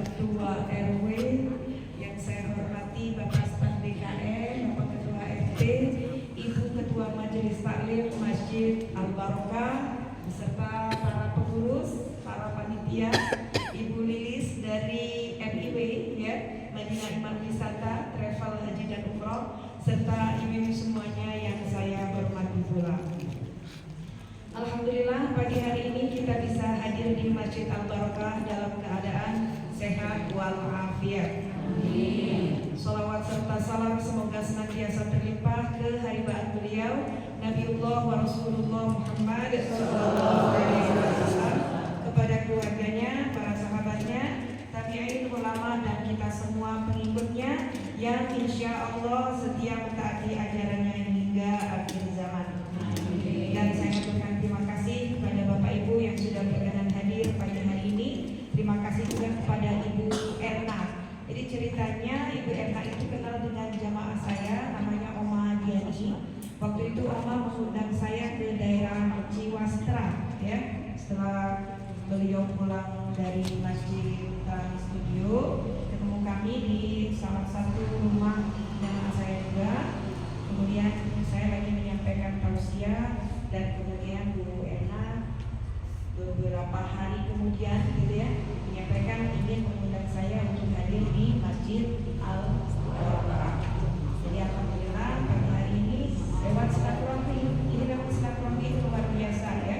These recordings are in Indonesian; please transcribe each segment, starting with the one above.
Ketua RW, yang saya hormati Bapak Staf DKM, Bapak Ketua RT, Ibu Ketua Majelis Taklim Masjid Al-Barokah, beserta para pengurus, para panitia, Ibu Lilis dari MIW, ya, Madinah Imam Wisata, Travel Haji dan Umroh, serta ibu-ibu semuanya yang saya hormati pula. Alhamdulillah pagi hari ini kita bisa hadir di Masjid Al-Barokah dalam keadaan sehat walafiat. Amin. Salawat serta salam semoga senantiasa terlimpah ke haribaan beliau Nabiullah wa Rasulullah Muhammad sallallahu alaihi wasallam, kepada keluarganya, para sahabatnya, tabi'in, ulama dan kita semua pengikutnya yang insya Allah setia mentaati ajarannya hingga akhir zaman. Dan saya mengucapkan terima kasih kepada Bapak Ibu yang sudah berkenan hadir pagi hari ini. Terima kasih juga kepada Ibu Erna. Jadi ceritanya Ibu Erna itu kenal dengan jamaah saya, namanya Oma Diani. Waktu itu Oma mengundang saya ke daerah Ciwastra, ya. Setelah beliau pulang dari Masjid Trans Studio, ketemu kami di salah satu rumah jamaah saya juga. Kemudian saya lagi menyampaikan tausiah, dan kemudian Bu Erna beberapa hari kemudian gitu ya menyampaikan ingin mengundang saya untuk hadir di Masjid Al-Barokah. Jadi alhamdulillah pada hari ini lewat silaturahmi, ini memang silaturahmi itu luar biasa ya.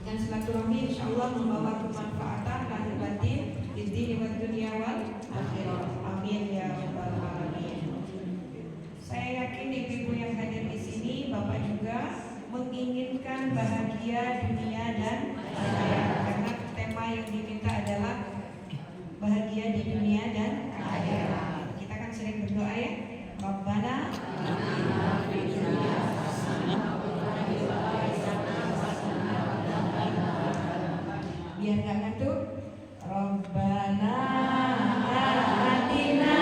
Dan silaturahmi insya Allah membawa kemanfaatan lahir batin di dini wa dunia wal akhirat. Amin ya rabbal alamin. Saya yakin ibu-ibu yang hadir di sini, Bapak juga menginginkan bahagia dunia dan akhirat, karena tema yang diminta adalah bahagia di dunia dan akhirat. Kita kan sering berdoa ya, Rabbana biar nggak ngantuk, Rabbana atina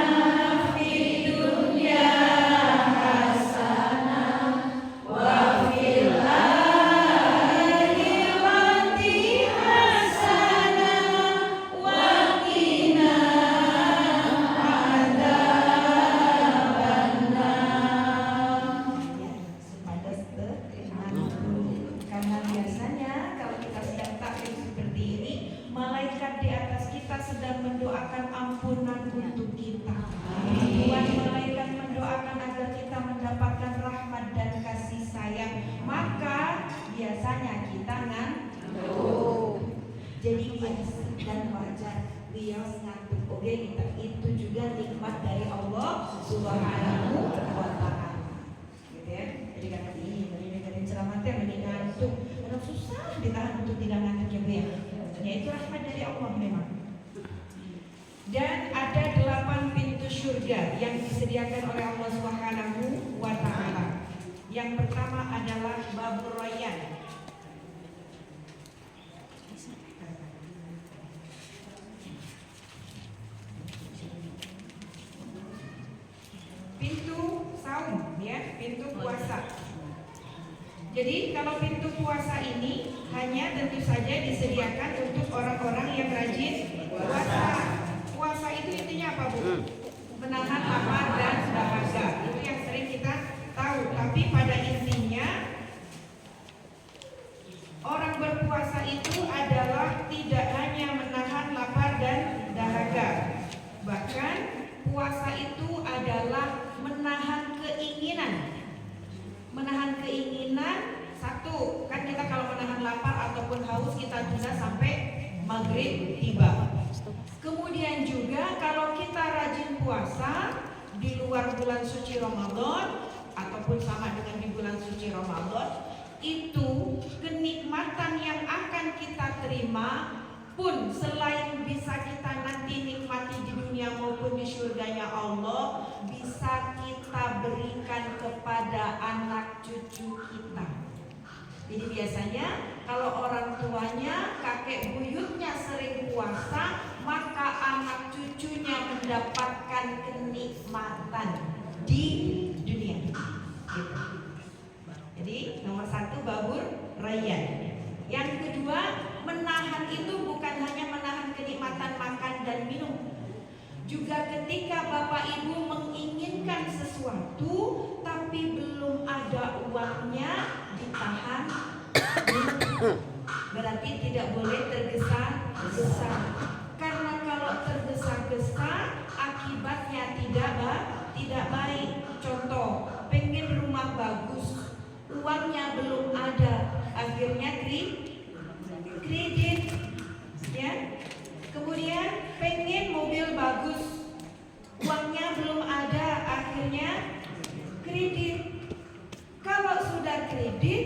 fid dunya hasanah wa fil akhirati hasanah wa qina adzabannar. Pada karena biasanya kalau kita sedang taklim seperti ini, malaikat di atas kita sedang mendoakan ampunan untuk kita. Tuhan malaikat mendoakan agar kita mendapatkan rahmat dan kasih sayang. Maka biasanya kita ngantuk. Jadi biasa dan wajar beliau ngantuk. Oke, kita itu juga nikmat dari Allah Subhanahu wa Ta'ala. Gitu ya. Jadi kata ini dari ceramah teh mending ngantuk. Karena susah ditahan untuk tidak ngantuk ya Bu ya. Ya itu rahmat dari Allah memang. Dan ada 8 pintu surga yang disediakan oleh Allah Subhanahu wa Ta'ala. Yang pertama adalah Babur Rayyan. Pintu saum ya, pintu puasa. Jadi kalau pintu puasa ini hanya tentu saja disediakan untuk orang-orang yang rajin puasa. Puasa itu intinya apa Bu? Menahan lapar dan dahaga. Itu yang sering kita tahu. Tapi pada intinya orang berpuasa itu adalah tidak hanya menahan lapar dan dahaga. Bahkan puasa itu adalah menahan keinginan. Menahan keinginan, satu, kan kita kalau menahan lapar ataupun haus kita tunda sampai maghrib tiba. Kemudian juga kalau kita rajin puasa di luar bulan suci Ramadan ataupun sama dengan di bulan suci Ramadan, itu kenikmatan yang akan kita terima pun selain bisa kita nanti nikmati di dunia maupun di surganya Allah, bisa kita berikan kepada anak cucu kita. Jadi biasanya kalau orang tuanya, kakek buyutnya sering puasa, maka anak cucunya mendapatkan kenikmatan di dunia. Gitu. Jadi nomor 1 Babur Rayyan. Yang kedua, menahan itu bukan hanya menahan kenikmatan makan Juga ketika Bapak Ibu menginginkan sesuatu tapi belum ada uangnya, ditahan. Berarti tidak boleh tergesa-gesa. Karena kalau tergesa-gesa akibatnya tidak baik. Contoh, pengen rumah bagus, uangnya belum ada, akhirnya kredit, ya. Kemudian pengen mobil bagus, uangnya belum ada, akhirnya kredit. Kalau sudah kredit,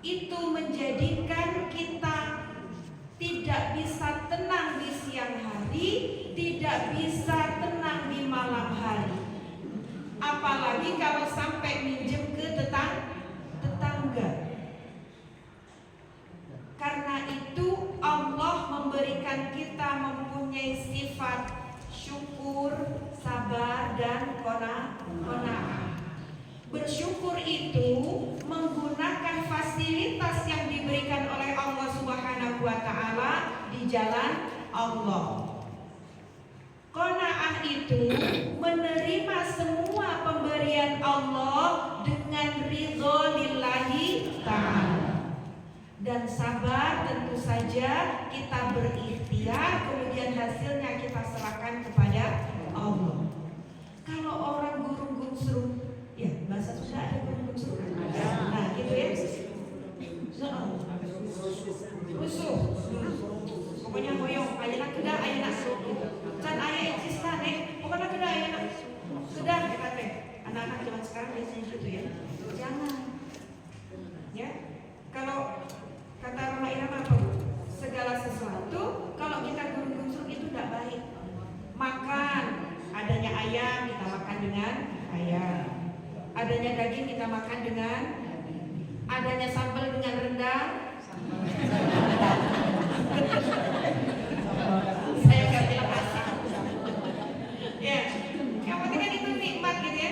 itu menjadikan kita tidak bisa tenang di siang hari, tidak bisa tenang di malam hari. Apalagi kalau sampai minjem ke tetangga. Karena itu Allah memberikan kita mempunyai sifat syukur, sabar, dan qanaah. Bersyukur itu menggunakan fasilitas yang diberikan oleh Allah Subhanahu wa Ta'ala di jalan Allah. Qanaah itu menerima semua pemberian Allah dengan ridho lillahi ta'ala. Dan sabar tentu saja kita berikhtiar, kemudian hasilnya kita serahkan kepada Allah. Kalau orang gurung-gungsrung, ya bahasa Sunda ada gurung-gungsrung? Nah gitu ya. Rusuh. Pokoknya hoyong, ayeuna kedah, ayeuna can aya eksistan pokoknya kedah ayeuna kedah kita teh. Anak-anak zaman sekarang biasanya gitu ya. Jangan. Ya. Kalau kata Roma Irama apa? Segala sesuatu kalau kita gurung-gungsrung itu tidak baik. Makan, adanya ayam kita makan dengan ayam. Adanya daging kita makan dengan, adanya sambal dengan rendang. Saya nggak bilang asik. Ya, yang penting kan itu nikmat gitu ya.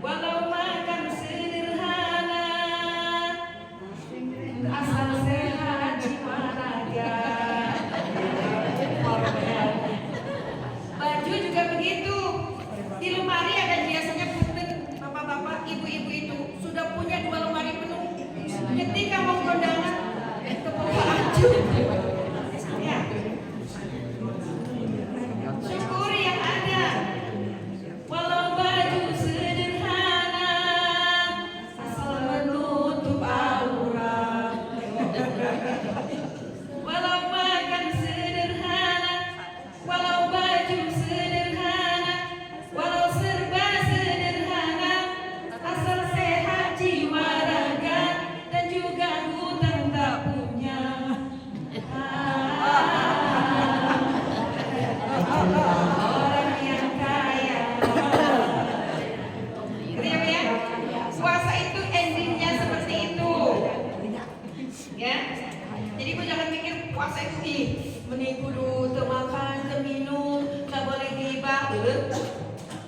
Walau makan sederhana, asal sehat jiwa raga. Baju juga begitu. Di lemari ada biasanya punten bapak-bapak, ibu-ibu itu sudah punya 2 lemari penuh. Ketika mau kondangan ke baju. Ya. Syukuri yang ada. Walau baju sederhana, asal menutup aurat. Walau makan sederhana, walau baju sederhana, walau serba sederhana, asal sehat jiwa raga dan juga hutang tak punya. Orang yang kaya. Gitu ya, puasa itu endingnya seperti itu. Ya. Jadi gue jangan mikir puasa itu mending kudu teu makan, teu minum, gak boleh gibah.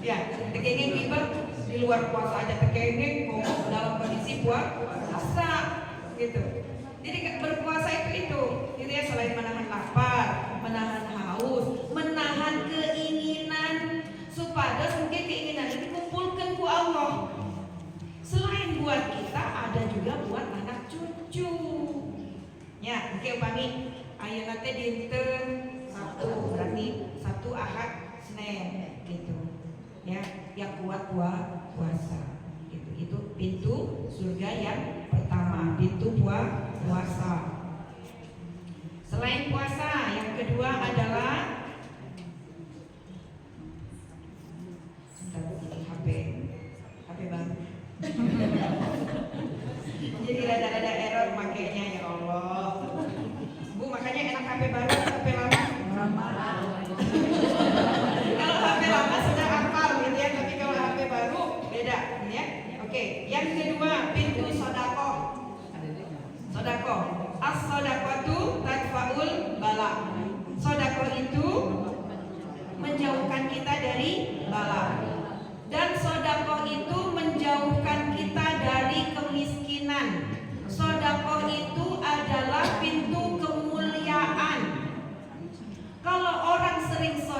Ya, tekengeng gibah di luar puasa aja tekengeng, ngomong dalam kondisi puasa gitu. Jadi berpuasa itu gitu ya, selain menahan lapar, menahan haus, menahan keinginan supados mungkin keinginan itu kumpulkan ku Allah. Selain buat kita ada juga buat anak cucu. Ya, oke upami ayeuna teh dinten Sabtu, berarti Sabtu, Ahad, Senin gitu. Ya, yang kuat puasa. Gitu. Itu pintu surga yang pertama, pintu puasa. Selain puasa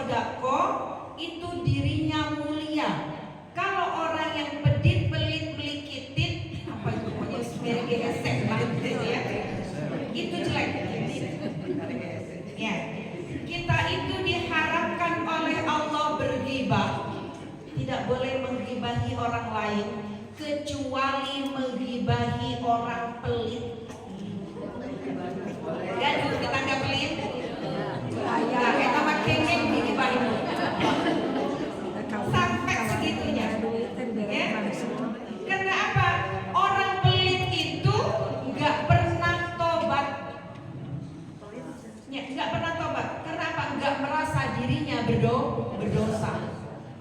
sodako itu dirinya mulia. Kalau orang yang pedit, pelit, melikitit, apa itu pokoknya sebenarnya gesek banget gitu ya, itu jelek. Ya, kita itu diharapkan oleh Allah berghibah. Tidak boleh menggibahi orang lain kecuali menggibahi orang pelit. Gaduh tetangga pelit. Nah, kita makin digibahi. Sampai segitunya. Ya. Karena apa? Orang pelit itu nggak pernah tobat. Ya, nggak pernah tobat. Karena apa? Nggak merasa dirinya berdosa.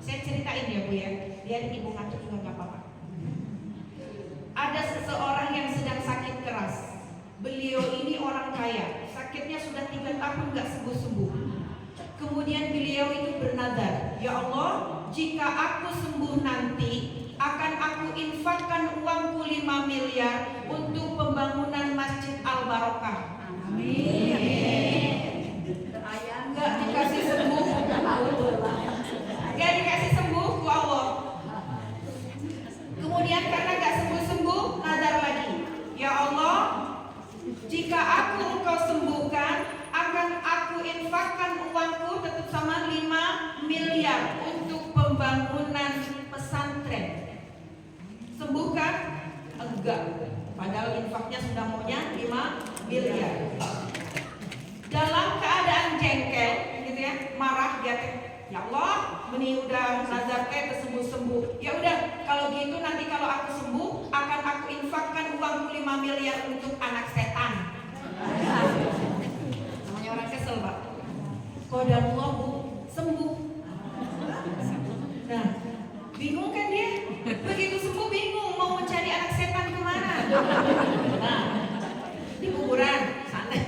Saya ceritain ya Bu ya. Biar ibu ngantuk juga nggak apa-apa. Ada seseorang yang sedang sakit keras. Beliau ini orang kaya. Sakitnya sudah 3 tahun nggak sembuh-sembuh. Kemudian beliau itu bernadar, ya Allah, jika aku sembuh nanti, akan aku infakkan uangku 5 miliar untuk pembangunan Masjid Al-Barokah. Amin. Enggak dikasih sembuh, enggak dikasih sembuh ku Allah. Kemudian karena enggak sembuh-sembuh, nadar lagi, ya Allah, jika engkau sembuhkan, akan aku infakkan uangku tetap sama 5 miliar untuk pembangunan pesantren. Sembuhkan? Enggak. Padahal infaknya sudah maunya 5 miliar. Dalam keadaan jengkel, gitu ya, marah dia, ya Allah, ini udah nazar teh sembuh-sembuh. Ya udah, kalau gitu nanti kalau aku sembuh, akan aku infakkan uangku 5 miliar untuk anak setan. Namanya orang kesel, Pak. Qadarullah Bu, sembuh. Nah, bingung kan dia? Begitu sembuh bingung mau mencari anak setan kemana? Nah, di kuburan, santai.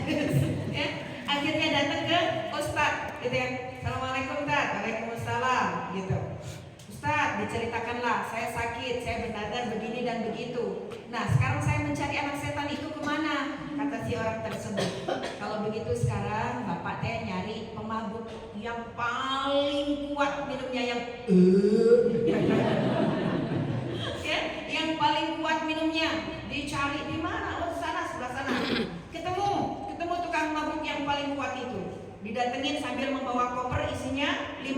Ya, akhirnya datang ke Ustadz, gitu ya. Assalamualaikum Ustadz, waalaikumsalam, gitu. Ustadz, diceritakanlah, saya sakit, saya bernadar begini dan begitu. Nah, sekarang saya mencari anak setan itu kemana? Kata si orang tersebut. Kalau begitu sekarang Bapak teh nyari pemabuk yang paling kuat minumnya, ya, yang paling kuat minumnya. Dicari di mana? Oh, sana, sebelah sana. Ketemu tukang mabuk yang paling kuat itu. Didatengin sambil membawa koper isinya 5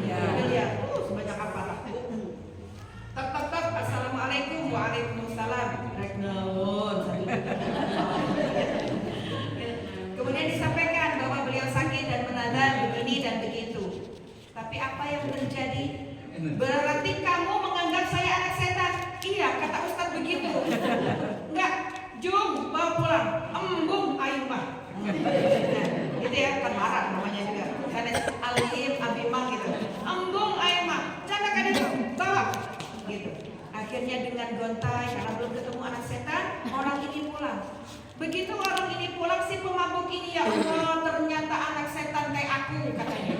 miliar. Sebanyak apa lah? Tok. Assalamualaikum, waalaikumsalam. Kemudian disampaikan bahwa beliau sakit dan menadar begini dan begitu. Tapi apa yang terjadi? Berarti kamu menganggap saya anak setan? Iya, kata Ustadz begitu. Enggak, jom bawa pulang. Embung ayumah. Gitu ya, kan marah namanya juga. Sanes Alim Abimah gitu. Embung ayumah. Catakan itu, bawa. Gitu. Akhirnya dengan gontai karena belum ketemu anak setan, orang ini pulang. Begitu orang ini pulang, si pemabuk ini, ya Allah, ternyata anak setan kayak aku, katanya.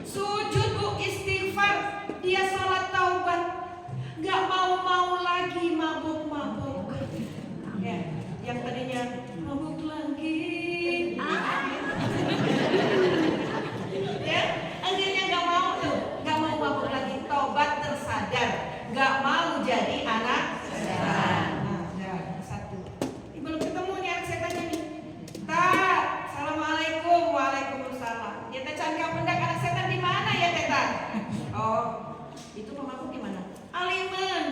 Sujud Bu, istighfar, dia sholat taubat, gak mau lagi mabuk-mabuk. Ya, yang tadinya mabuk lagi. Ya, akhirnya gak mau mabuk lagi, taubat tersadar, gak mau jadi anak setan. Belum ketemu nih anak setannya nih. Assalamualaikum, waalaikumsalam. Ya tecan kau pendak anak setan di mana ya tetan? Oh, itu pemabuk di mana? Alimen.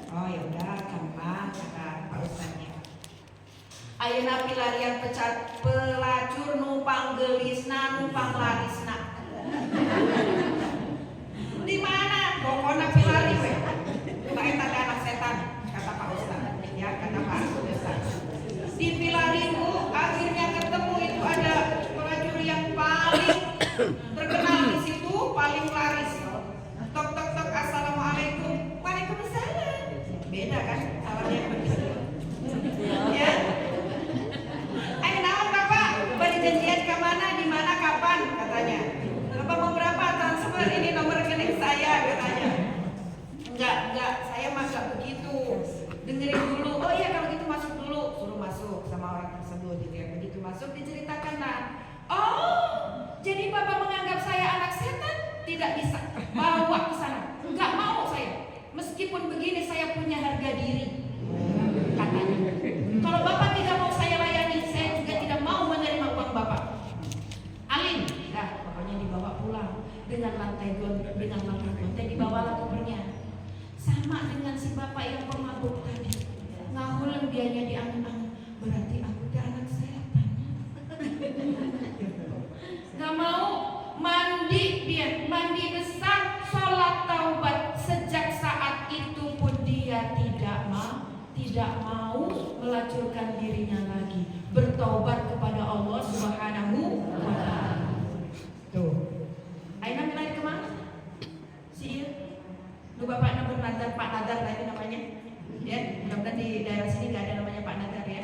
Oh ya udah, gampang kata Pak Ustadznya. Ayeuna pilarian pecat pelacur numpang gelisna numpang larisna. Di mana? Pokoknya pilari we. Baik tanda anak setan kata Pak Ustadz. Ya kata Pak Ustadz. Di pilarimu akhirnya ketemu itu ada pelacur yang paling terkenal di situ, paling laris. Tok. Assalamualaikum. Waalaikumsalam. Beda kan salamnya begitu. Ya. Ayo naon Bapak? Bari janjian ke mana, di mana, kapan? Katanya. Bapak mau berapa transfer? Ini nomor rekening saya, katanya. Enggak, saya mah enggak begitu. Dengerin dulu. Oh iya kalau gitu masuk dulu. Suruh masuk sama orang tersebut gitu ya. Begitu masuk diceritakan, nah, oh Jadi Bapak menganggap saya anak setan? Tidak bisa. Bawa ke sana. Enggak mau saya. Meskipun begini saya punya harga diri. Katanya. Kalau Bapak tidak mau saya layani, saya juga tidak mau menerima uang Bapak. Alin, dah pokoknya dibawa pulang dengan lantai gontai, dibawalah kopernya. Sama dengan si bapak yang pemabuk tadi. Ngahuleng dianya diangan-angan. Berarti aku teh anak setan. Gak mau mandi dia, mandi besar, sholat taubat. Sejak saat itu pun dia tidak mau melacurkan dirinya lagi, bertaubat kepada Allah Subhanahu wa Ta'ala. Tuh. Aina milih kemana? Si lu bapaknya bernadar, Pak Nadar tadi namanya. Ya, mudah-mudahan di daerah sini gak ada namanya Pak Nadar ya.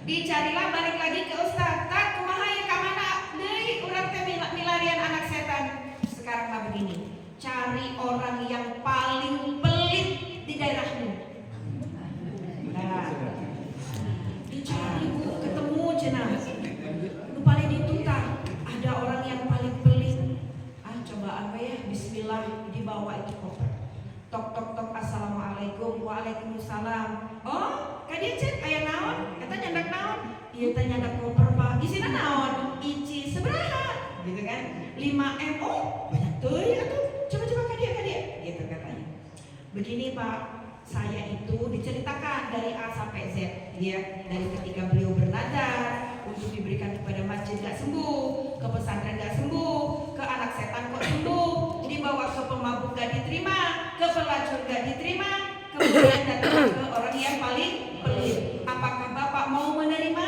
Dicarilah balik lagi ke Ustaz. Tak kumaha ya ka mana deui urang teh milarian anak setan. Sekarang mah begini. Cari orang yang paling pelit di daerahmu. Nah, dicari Bu, ketemu cenah. Nu paling ditutang ada orang yang paling pelit. Cobaan ya, bismillah, dibawa itu koper. Tok tok tok, assalamualaikum. Waalaikumsalam. Oh, kadieu cek aya naon? Eta nyandak naon? Ieu teh nyandak koper Pak. Isina naon? Ici sabaraha? Gitu kan? 5M. Oh, banyak teuing atuh. Coba kadieu gitu katanya. Begini Pak, saya itu diceritakan dari A sampai Z, ya, dari ketika beliau bernadar untuk diberikan kepada masjid gak sembuh, ke pesantren gak sembuh, ke anak setan kok sembuh, dibawa ke pemabuk gak diterima, ke pelacur gak diterima, kemudian datang ke orang yang paling pelit. Apakah Bapak mau menerima?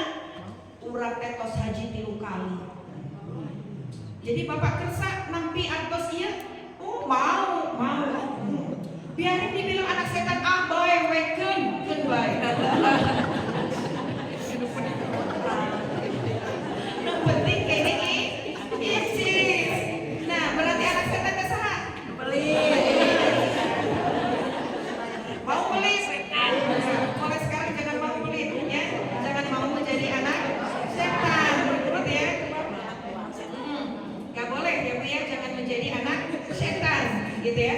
Urang tetos haji 3 kali. Jadi Bapak kersa nampi artos ieu? Oh, mau. Biarin dibilang anak setan boy weken bae. Penting kayak gini, isis. Nah, berarti anak setan teh saha? Pelit. Mau pelit? Mulai sekarang jangan mau pelit, ya. Jangan mau menjadi anak setan, gitu ya. Gak boleh ya Bu ya, jangan menjadi anak setan, gitu ya.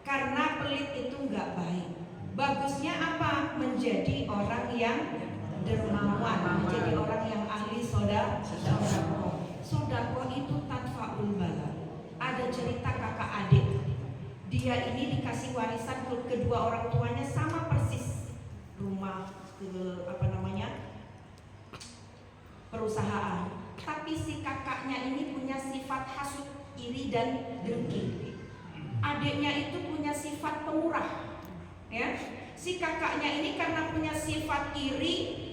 Karena pelit itu nggak baik. Bagusnya apa? Menjadi orang yang dermawan, menjadi orang yang ahli sodako. Itu tanfaul bala. Ada cerita kakak adik. Dia ini dikasih warisan ke kedua orang tuanya sama persis. Rumah, perusahaan. Tapi si kakaknya ini punya sifat hasut, iri dan dengki. Adiknya itu punya sifat pemurah, ya. Si kakaknya ini karena punya sifat iri,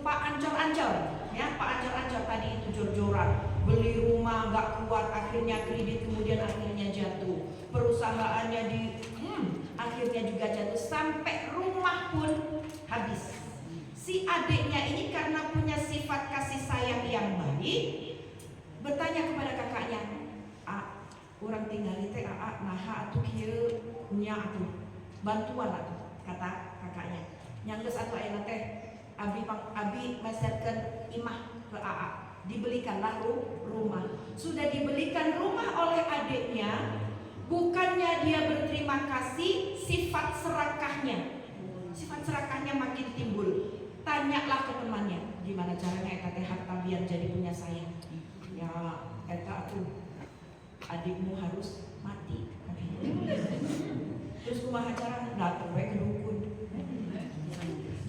Pak Ancor-ancor, ya. Pak Ancor-ancor tadi itu jor-joran, beli rumah nggak kuat, akhirnya kredit, kemudian akhirnya jatuh, perusahaannya akhirnya juga jatuh, sampai rumah pun habis. Si adiknya ini karena punya sifat kasih sayang yang baik, bertanya kepada kakaknya, urang tinggali teh naha atuh kieu nya atuh bantuan atuh, kata kakaknya. Nyanggeus atuh ayeuna teh abi maserkeun imah ke AA. Dibelikanlah rumah. Sudah dibelikan rumah oleh adiknya, bukannya dia berterima kasih, sifat serakahnya makin timbul. Tanyalah ke temannya, gimana caranya eta teh harta biar jadi punya saya. Ya eta atuh adikmu harus mati. Terus kumaha carana? Datang we ke dukun.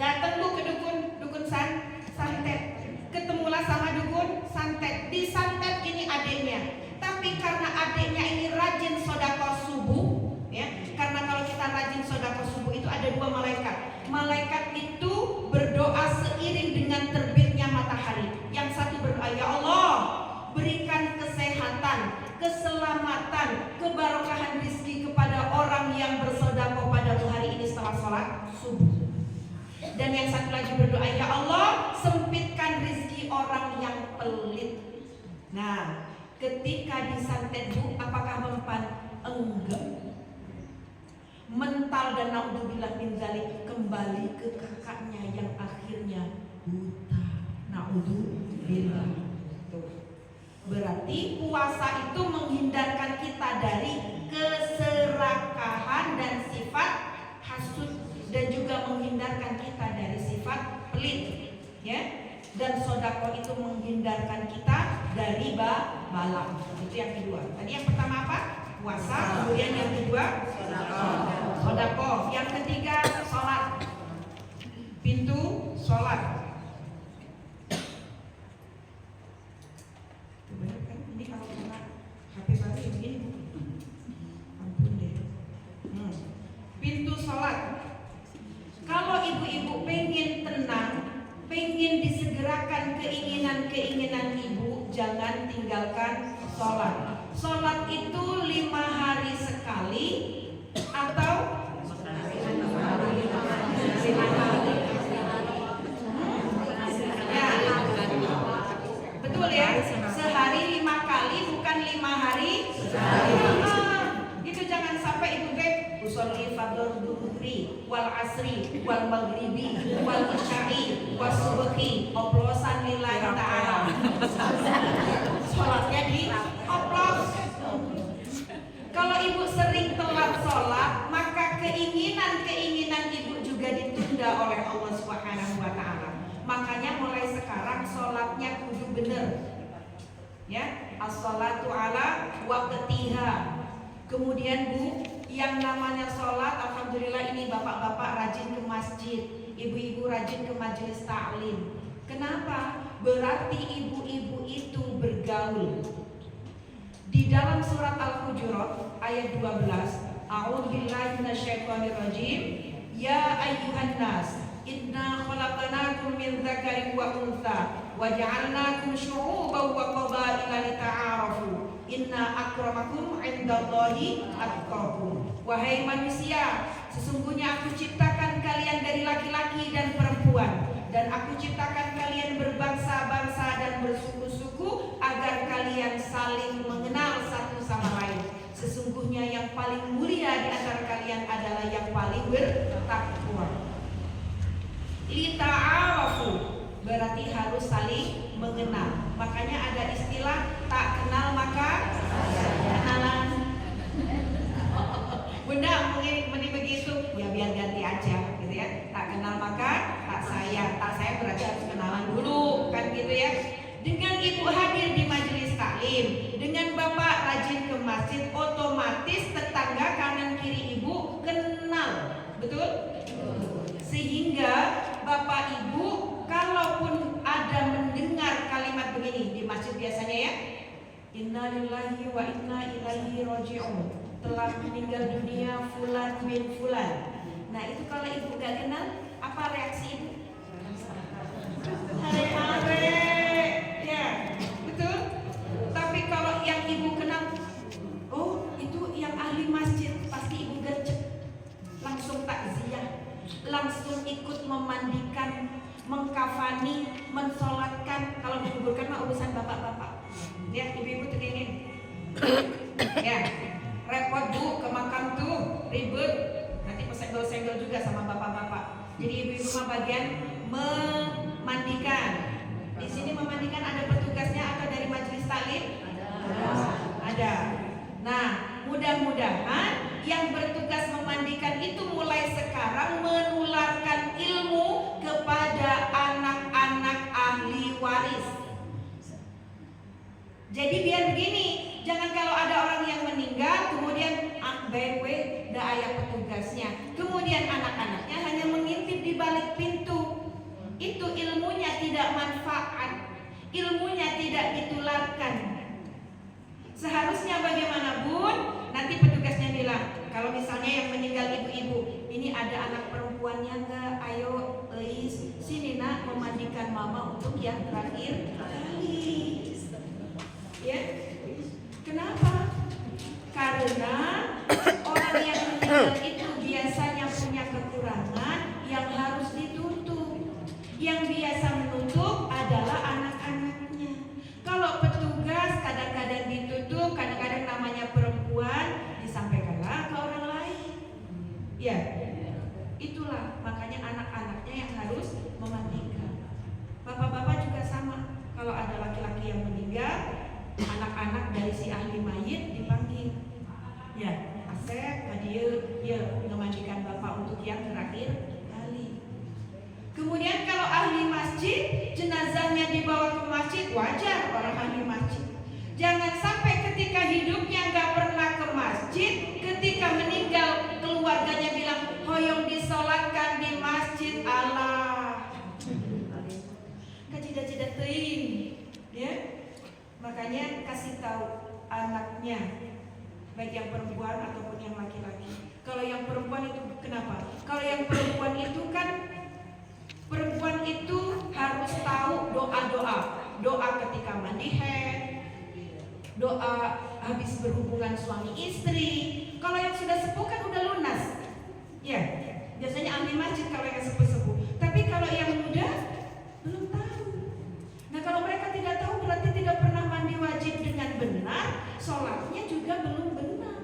Datang bu ke dukun santet. Ketemulah sama dukun santet. Disantet ini adiknya. Tapi karena adiknya ini rajin sedekah subuh, ya. Karena kalau kita rajin sedekah subuh itu ada 2 malaikat. Malaikat itu berdoa seiring dengan terbitnya matahari. Yang satu berdoa, ya Allah, berikan kesehatan, keselamatan, keberkahan rezeki kepada orang yang bersedekah pada hari ini setelah sholat subuh. Dan yang satu lagi berdoa, ya Allah, sempitkan rezeki orang yang pelit. Nah, ketika disantet bu, apakah mempan? Enggak. Mental dan naudzubillah min dzalik, kembali ke kakaknya yang akhirnya buta. Naudzubillah. Tuh. Berarti puasa itu menghindarkan kita dari keserakahan dan sifat hasud, dan juga menghindarkan kita dari sifat pelit, ya. Dan sodako itu menghindarkan kita dari bala. Itu yang kedua. Tadi yang pertama apa? Puasa. Kemudian yang kedua sodako. Yang ketiga sholat. Pintu sholat. Ini kalau kena HP baru yang begini, ampun deh. Pintu sholat. Kalau ibu-ibu pengen tenang, pengen disegerakan keinginan-keinginan ibu, jangan tinggalkan sholat. Sholat itu 5 hari sekali atau ya, betul ya, sehari 5 kali, bukan 5 hari sekali. Itu jangan sampai ibu beb usolli fardhu dhuhri wal asri wal maghribi wal isya'i was subhi oplosan lillahi ta'ala. Sholatnya di oplos. Kalau ibu sering telat sholat, maka keinginan-keinginan ibu juga ditunda oleh Allah Subhanahu wa ta'ala. Makanya mulai sekarang sholatnya kudu bener, ya, as-sholatu ala waqtiha. Kemudian Bu, yang namanya sholat, alhamdulillah ini bapak-bapak rajin ke masjid, ibu-ibu rajin ke majelis ta'lim. Kenapa? Berarti ibu-ibu itu bergaul. Di dalam surat Al-Hujurat ayat 12, A'udzubillahi minasyaitonirrajim, ya ayyuhan nas, inna khalaqnakum min dzakarin wa untha wa ja'alnakum syu'uban wa qabaila lita'arafu. Inna akramakum indallahi atqakum. Wahai manusia, sesungguhnya aku ciptakan kalian dari laki-laki dan perempuan, dan aku ciptakan kalian berbangsa-bangsa dan bersuku-suku agar kalian saling mengenal satu sama lain. Sesungguhnya yang paling mulia di antara kalian adalah yang paling bertakwa. Lita'arafu, berarti harus saling mengenal. Makanya ada istilah tak kenal maka kenalan. Bunda meni begitu, ya biar ganti aja gitu ya. Tak kenal maka tak sayang. Tak sayang berarti harus kenalan dulu, kan gitu ya. Dengan ibu hadir di majelis taklim, dengan bapak rajin ke masjid, otomatis tetangga kanan kiri ibu kenal, betul? Sehingga bapak ibu kalaupun ada mendengar kalimat begini di masjid biasanya ya, innalillahi wa inna ilaihi raji'un, telah meninggal dunia fulan bin fulan. Nah itu kalau ibu gak kenal, apa reaksi ibu? Hare-hare, ya betul. Tapi kalau yang ibu kenal, oh itu yang ahli masjid, pasti ibu gercep, langsung takziah, langsung ikut memandikan, mengkafani, mensolatkan. Kalau dikuburkan mah urusan bapak-bapak, ya ibu-ibu tegengin. Ya repot Bu, ke makam tuh ribet, nanti pesenggol-senggol juga sama bapak-bapak. Jadi ibu-ibu mah bagian memandikan. Di sini memandikan ada petugasnya atau dari majelis taklim? Ada. Nah, mudah-mudahan yang bertugas memandikan itu mulai sekarang menularkan ilmu kepada anak-anak ahli waris. Jadi biar begini, jangan kalau ada orang yang meninggal kemudian BW dah ayah petugasnya, kemudian anak-anaknya hanya mengintip di balik pintu. Itu ilmunya tidak manfaat, ilmunya tidak ditularkan. Seharusnya bagaimana Bun? Nanti petugasnya bilang, kalau misalnya yang meninggal ibu-ibu, ini ada anak perempuannya enggak? Ayo sini nak memandikan mama untuk yang terakhir kali. Ya, kenapa? Karena orang yang meninggal itu biasanya punya kekurangan yang harus ditutup. Yang biasa menutup adalah anak-anaknya. Kalau petugas kadang-kadang ditutup, kadang-kadang namanya perempuan, disampaikanlah ke orang lain. Ya, itulah makanya anak-anaknya yang harus memandikan. Bapak-bapak juga sama. ya memandikan bapak untuk yang terakhir kali. Kemudian kalau ahli masjid, jenazahnya dibawa ke masjid, wajar orang ahli masjid. Jangan sampai ketika hidupnya nggak pernah ke masjid, ketika meninggal keluarganya bilang hoyong disolatkan di masjid Allah. Kecida-cida teing, ya. Makanya kasih tahu anaknya, baik yang perempuan ataupun yang laki-laki. Kalau yang perempuan itu kenapa? Kalau yang perempuan itu kan perempuan itu harus tahu doa-doa, doa ketika mandi haid, doa habis berhubungan suami istri. Kalau yang sudah sepuh kan udah lunas, ya. Biasanya ahli masjid kalau yang sepuh-sepuh. Tapi kalau yang muda belum tahu. Nah kalau mereka tidak tahu berarti tidak pernah mandi wajib dengan benar, sholatnya juga belum benar.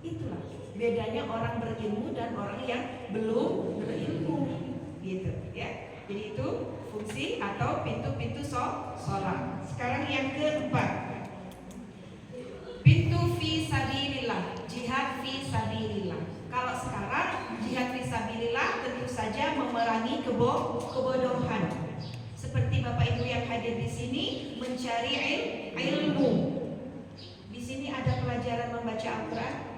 Itulah bedanya orang berilmu dan orang yang belum berilmu, gitu ya. Jadi itu fungsi atau pintu-pintu sholat. Sekarang yang keempat, pintu fi sabilillah, jihad fi sabilillah. Kalau sekarang jihad fi sabilillah tentu saja memerangi kebodohan. Seperti Bapak Ibu yang hadir di sini mencari ilmu. Di sini ada pelajaran membaca Al-Quran?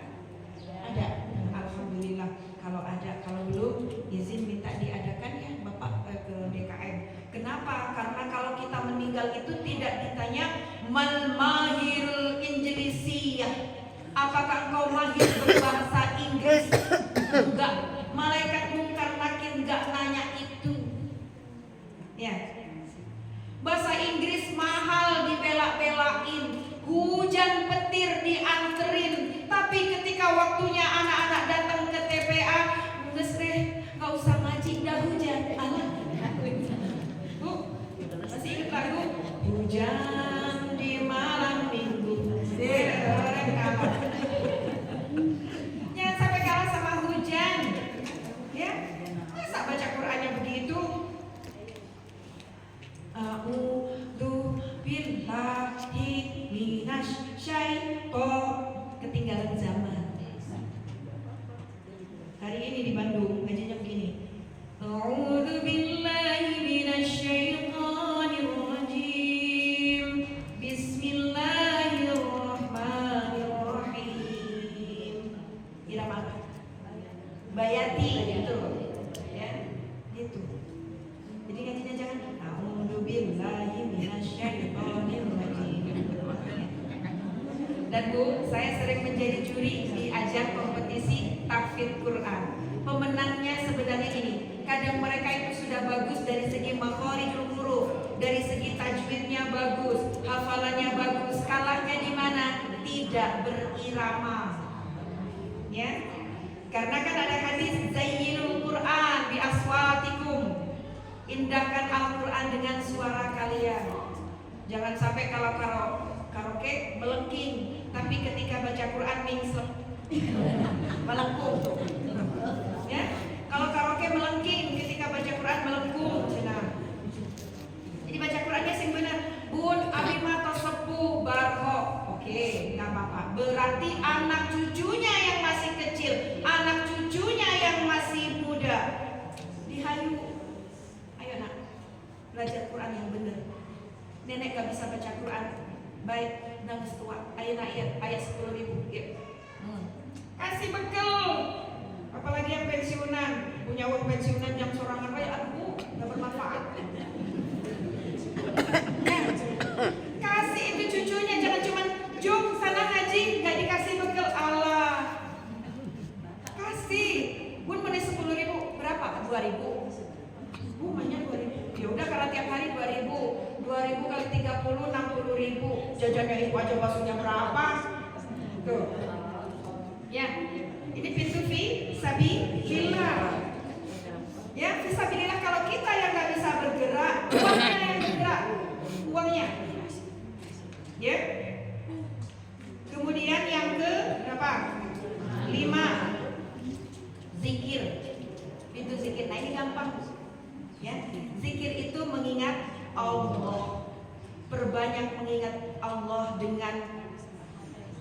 Ada. Alhamdulillah. Kalau ada, kalau belum izin minta diadakan ya Bapak ke DKM. Kenapa? Karena kalau kita meninggal itu tidak ditanya mal mahirul injilisiyah. Apakah engkau mahir berbahasa Inggris? Enggak. Malaikat mungkar nakir enggak nanya itu. Ya. Bahasa Inggris mahal dibela-belain, hujan petir dianterin. Tapi ketika waktunya anak-anak datang ke TPA, nggak usah ngaji, dah hujan. Alah. Bu, masih ingat lagu? Hujan di malam minggu. Jangan sampai kalah sama hujan. Ya, masa baca Qur'annya begitu? A'udzu billahi minasy syaithan. Ketinggalan zaman. Hari ini di Bandung ngajinya begini. A'udzu billahi minasy syaithanir rajim. Bismillahirrahmanirrahim. Irama apa? Bayati gitu. Ya, gitu. Jadi ngajinya jangan a'udzu billahi minasy syaithanir rajim. Dan Bu, saya sering menjadi juri di ajang kompetisi tahfidz Quran. Pemenangnya sebenarnya ini. Kadang mereka itu sudah bagus dari segi makharijul huruf, dari segi tajwidnya bagus, hafalannya bagus. Kalahnya di mana? Tidak berirama. Ya. Karena kan ada hadis zayyinul Quran bi aswatikum. Indahkan Al-Quran dengan suara kalian. Jangan sampai kalau karaoke melengking, tapi ketika baca Quran mingslep melengkung. Ya, kalau karaoke melengking, ketika baca Quran melengkung. Jadi baca Qurannya sing benar. Bun, abdi mah sepuh barho. Oke, nggak apa-apa. Berarti anak cucunya yang masih kecil, anak cucunya yang masih muda dihayu. Ayo nak, belajar Quran yang benar. Nenek gak bisa baca Quran, baik nangis tua. Ayo nak ayat 10.000. Ya. Kasih bekal. Apalagi yang pensiunan, punya uang pensiunan jam sorangan raya, aduh, gak bermanfaat. Kasih itu cucunya, jangan cuma jom sana ngaji, gak dikasih bekal. Allah. Kasih. Bun mana 10.000, berapa? 2.000. Bu, banyak 2.000. Ya udah karena tiap hari 2.000. 2.000 kali 30, 60.000. Jajannya itu aja baksonya berapa? Tuh. Ya, ini pintu fi sabilillah. Ya, fi sabilillah kalau kita yang nggak bisa bergerak, uangnya yang bergerak, uangnya. Ya. Kemudian yang ke berapa? 5. Zikir. Pintu zikir. Nah ini gampang. Ya, zikir itu mengingat Allah. Perbanyak mengingat Allah dengan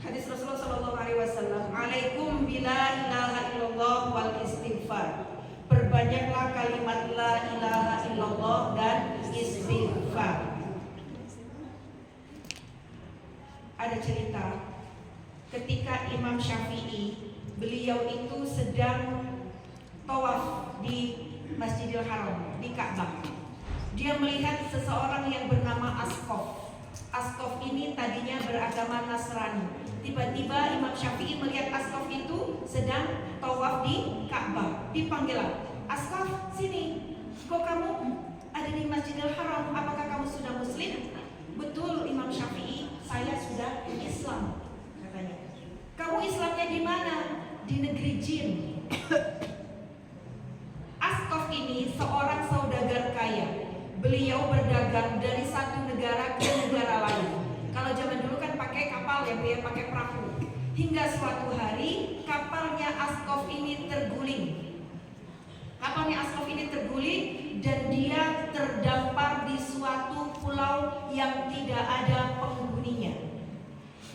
Hadis Rasulullah Shallallahu Alaihi Wasallam, alaikum bila ilaha illallah wal istighfar. Perbanyaklah kalimat la ilaha illallah dan istighfar. Ada cerita ketika Imam Syafi'i, beliau itu sedang tawaf di Masjidil Haram, di Ka'bah. Dia melihat seseorang yang bernama Askof. Askof ini tadinya beragama Nasrani. Tiba-tiba Imam Syafi'i melihat Askof itu sedang tawaf di Ka'bah. Dipanggil, Askof, sini. Kok kamu ada di Masjidil Haram? Apakah kamu sudah Muslim? Betul Imam Syafi'i, saya sudah Islam, katanya. Kamu Islamnya di mana? Di negeri jin. Askof ini seorang saudagar kaya. Beliau berdagang dari satu negara ke negara lain. Kalau zaman dulu kan pakai kapal ya, beliau pakai perahu. Hingga suatu hari kapalnya Askof ini terguling. Kapalnya Askof ini terguling dan dia terdampar di suatu pulau yang tidak ada penghuninya.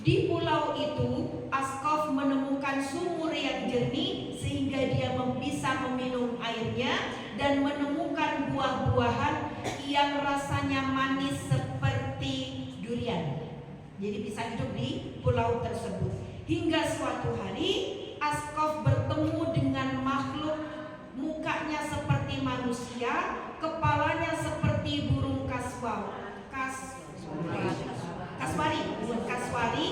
Di pulau itu Askof menemukan sumur yang jernih sehingga dia bisa meminum airnya dan menemukan buah-buahan yang rasanya manis seperti durian. Jadi bisa hidup di pulau tersebut. Hingga suatu hari Askof bertemu dengan makhluk, mukanya seperti manusia, kepalanya seperti burung kaswari,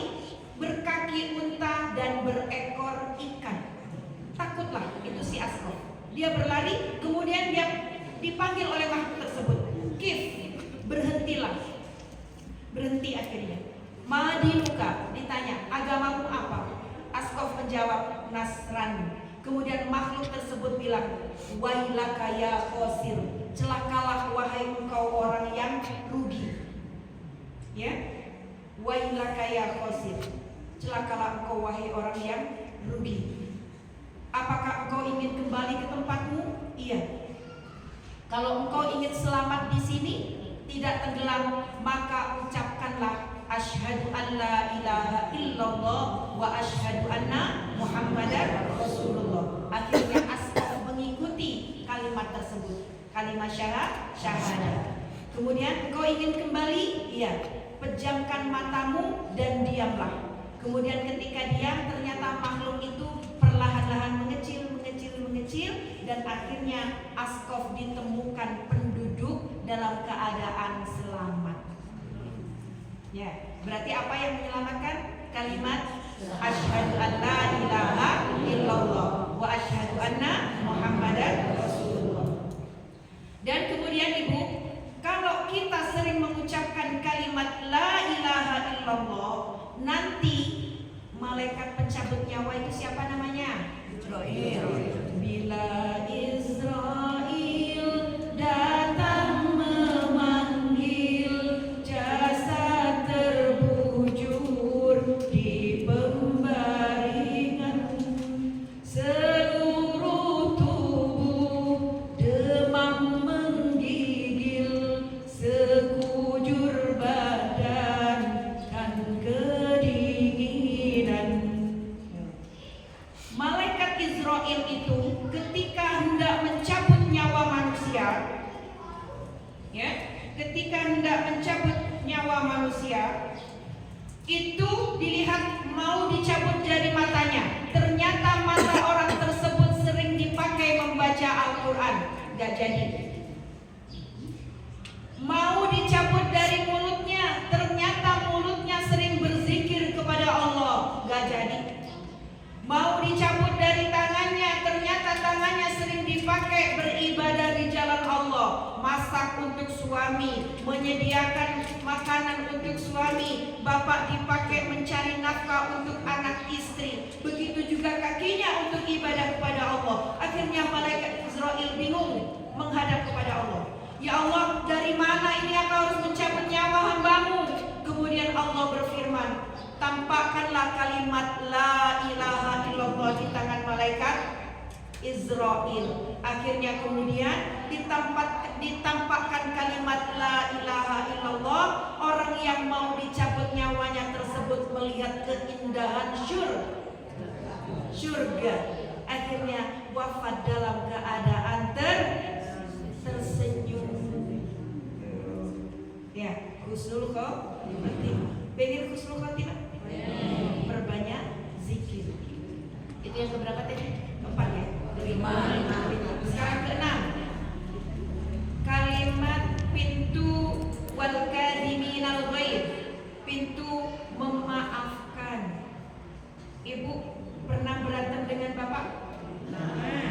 berkaki unta dan berekor ikan. Takutlah itu si Askof. Dia berlari, kemudian dia dipanggil oleh makhluk tersebut. Kif, berhentilah. Berhenti akhirnya. Madinuka, ditanya, agamamu apa? Askof menjawab, Nasrani. Kemudian makhluk tersebut bilang, wailaka ya qasir, celakalah wahai engkau orang yang rugi. Ya, wailaka ya qasir, celakalah engkau wahai orang yang rugi. Apakah engkau ingin kembali ke tempatmu? Iya. Kalau engkau ingin selamat di sini, tidak tenggelam, maka ucapkanlah asyhadu an la ilaha illallah wa asyhadu anna muhammadar rasulullah. Akhirnya Askof mengikuti kalimat tersebut, kalimat syahadat. Kemudian engkau ingin kembali? Iya. Pejamkan matamu dan diamlah. Kemudian ketika diam, ternyata makhluk itu perlahan-lahan mengecil dan akhirnya Askof ditemukan penduduk dalam keadaan selamat. Ya, berarti apa yang menyelamatkan? Kalimat asyhadu an la ilaha illallah wa asyhadu anna muhammadar rasulullah. Dan kemudian Ibu, kalau kita sering mengucapkan kalimat la ilaha illallah, nanti malaikat pencabut nyawa itu siapa namanya? Israil. Bila Israil datang memanggil, jasad terbujur di pembaringan, seluruh tubuh demam menggigil, sekujur badan dan kedinginan. Malaikat Israil itu ketika hendak mencabut nyawa manusia, ya, ketika hendak mencabut nyawa manusia, itu dilihat mau dicabut dari matanya. Ternyata mata orang tersebut sering dipakai membaca Al-Quran, gak jadi. Mau dicabut dari mulutnya, ternyata mulutnya sering berzikir kepada Allah, gak jadi. Mau dicabut dari tangannya, ternyata tangannya sering dipakai beribadah di jalan Allah, masak untuk suami, menyediakan makanan untuk suami, bapak dipakai mencari nafkah untuk anak istri, begitu juga kakinya untuk ibadah kepada Allah. Akhirnya malaikat Israil bingung menghadap kepada Allah. Ya Allah, dari mana ini aku harus mencabut nyawa hambamu? Kemudian Allah berfirman, tampakkanlah kalimat la ilaha illallah di tangan malaikat Israil. Akhirnya kemudian ditampakkan kalimat la ilaha illallah. Orang yang mau dicabut nyawanya tersebut melihat keindahan surga. Akhirnya wafat dalam keadaan tersenyum. Ya, husnul khotimah. Pengen husnul khotimah? Perbanyak zikir. Itu yang keberapa tadi? 4 ya? 5. Sekarang ke-6. Kalimat pintu wal kadhiminal ghaidh. Pintu memaafkan. Ibu pernah berantem dengan bapak?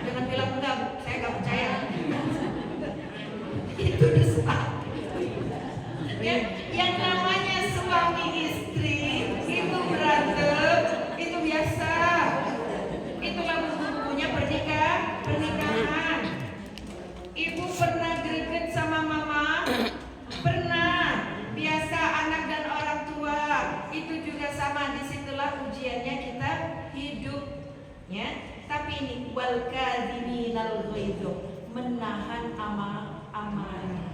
Jangan bilang enggak, Bu. Saya enggak percaya. Itu dusta. Ya, yang namanya suami istri itu berantem, itu biasa. Itulah bumbunya pernikahan. Ibu pernah greget sama mama? Pernah. Biasa anak dan orang tua. Itu juga sama. Disitulah ujiannya kita hidup. Ya. Tapi ini wal kadhiminal ghaidh, menahan amarah.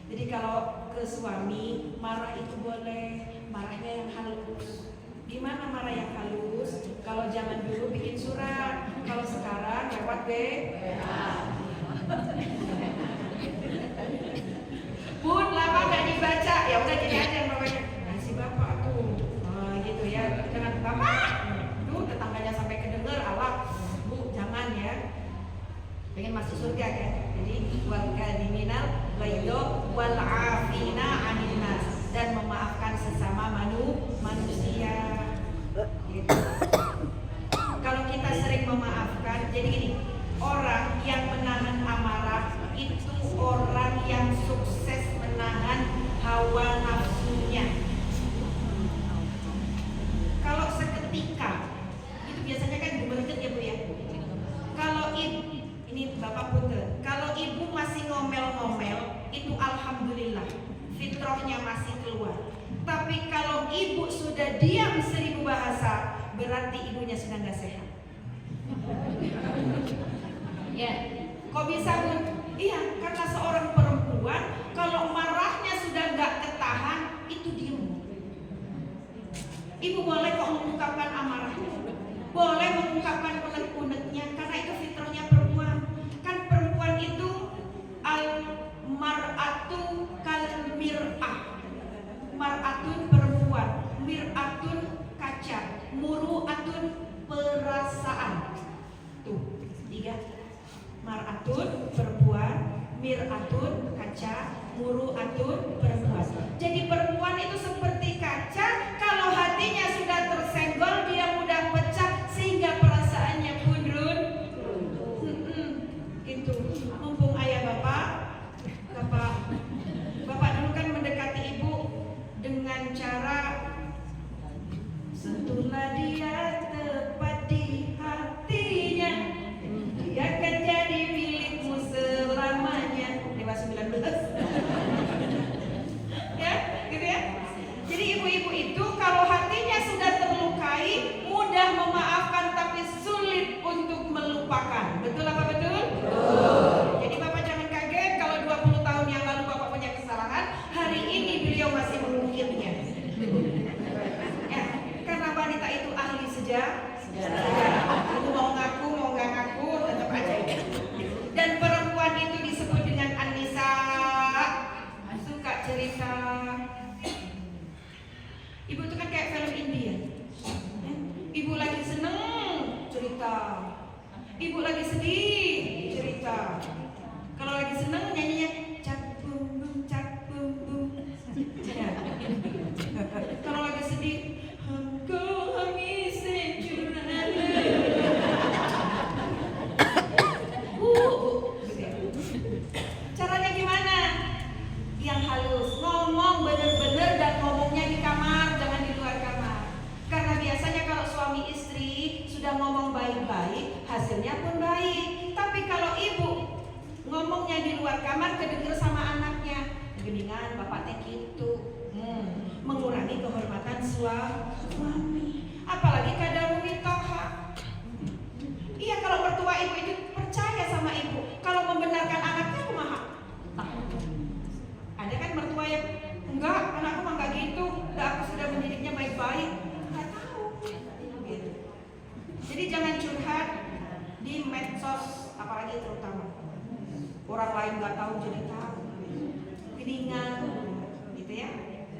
Jadi kalau ke suami marah itu boleh, marahnya yang halus. Gimana marah yang halus? Kalau zaman dulu bikin surat, kalau sekarang lewat WA. Bun, lama gak dibaca, ya udah gini aja yang bapaknya. Si bapak tuh, gitu ya. Jangan bapak, tuh tetangganya sampai kedenger, Allah, Bu, jangan ya. Pengen masuk surga kan? Jadi wal kadhiminal ghaidh wal afina 'anil nas, dan memaafkan sesama manusia. Gitu. Kalau kita sering memaafkan, jadi gini, orang yang menahan amarah itu orang yang sukses menahan hawa nafsunya. Kalau seketika, itu biasanya kan bereket ya Bu ya. Kalau ini Bapak Punten, kalau ibu masih ngomel-ngomel, itu alhamdulillah, fitrahnya masih keluar. Tapi kalau ibu sudah diam 1000 bahasa, berarti ibunya sudah nggak sehat. Ya, kok bisa Bun? Iya, karena seorang perempuan kalau marahnya sudah nggak ketahan, itu diem. Ibu boleh kok mengungkapkan amarahnya, boleh mengungkapkan unek-uneknya, karena itu fitrahnya perempuan. Kan perempuan itu al-mar'atu kal-mir'ah. Mar'atun perempuan, mir'atun kaca, muru'atun perasaan. Tuh, 3. Mar'atun perempuan, mir'atun kaca, muru'atun perempuan. Jadi perempuan itu seperti kaca, kalau hatinya sudah tersenggol dia mudah pecah sehingga perasaannya pun gitu. Mumpung ayah bapak dulu kan mendekati ibu dengan cara sentuhlah dia tepat di hatinya, dia akan jadi milikmu selamanya. Dewa 19. Ya, gitu ya. Jadi ibu-ibu itu kalau hatinya sudah terlukai, mudah memaafkan tapi sulit untuk melupakan. Betul apa betul? Betul. Jadi Bapak jangan kaget kalau 20 tahun yang lalu Bapak punya kesalahan, hari ini beliau masih mengungkitnya. Ya, karena wanita itu ahli sejarah. Itu mau ngaku, mau nggak ngaku, tetap aja. Dan perempuan itu disebut dengan An-Nisa, suka cerita. Ibu itu kan kayak film India. Ibu lagi seneng cerita, ibu lagi sedih cerita. Kalau lagi seneng nyanyinya cak bum bum cak bum bum. Ya. Kalau lagi sedih, engkau hami sejurana. Caranya gimana? Yang halus, ngomong bener-bener dan ngomongnya di kamar, jangan di luar kamar. Karena biasanya kalau suami istri sudah ngomong baik-baik, hasilnya pun baik. Tapi kalau ibu ngomongnya di luar kamar, kedenger sama anaknya, geningan bapak teh gitu, mengurangi kehormatan suami. Apalagi kadang mitoha. Iya, kalau mertua ibu itu percaya sama ibu, kalau membenarkan anaknya kumaha? Ada kan mertua yang enggak, anakku mah enggak gitu, aku sudah mendidiknya baik-baik. nggak tahu jadi tahu. Keningan, gitu ya.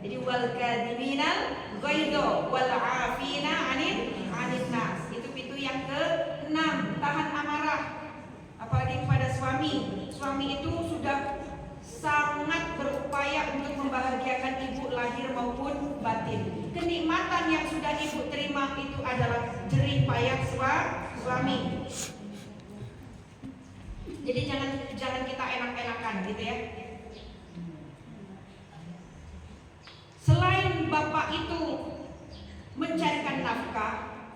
Jadi wal kadhiminal ghaidho wal afina 'anil nas. Itu pintu yang ke-6, tahan amarah. Apalagi kepada suami. Suami itu sudah sangat berupaya untuk membahagiakan ibu lahir maupun batin. Kenikmatan yang sudah ibu terima itu adalah jerih payah suami. Jadi jangan kita enak-enakan gitu ya. Selain bapak itu mencarikan nafkah,